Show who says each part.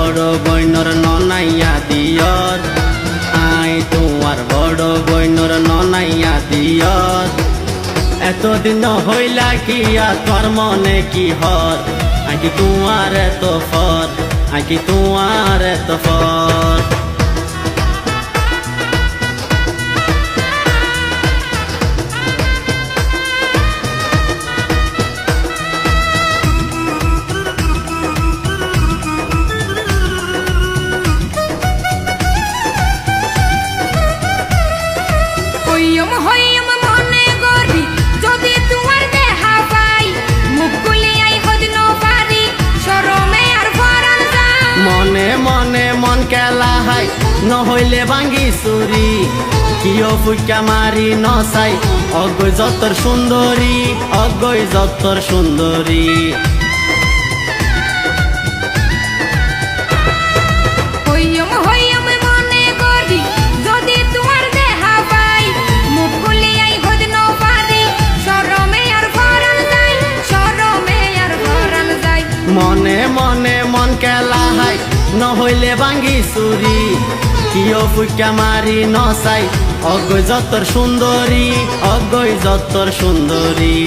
Speaker 1: বড় বইনর ননাইয়া দিয়র, আই তোমার বড় বইনর ননাইয়া দিয়র। এতদিন হইলা কিয়া তোর মনে কি হর, আকি তোমার এত ফর, আকি তোমার এত ফর। মনে মনে মন কেলা হাই নহইলে ভাঙ্গি চুরি, কিয় ফুকা মারি নচাই অগৈ যতর সুন্দরী, অগৈ যতর সুন্দরী। মনে মনে মন কেলা হাই নহইলে ভাঙ্গি চুরি, কিয় ফুকা মারি নচাই অগৈ যতর সুন্দরী, অগৈ যতর সুন্দরী।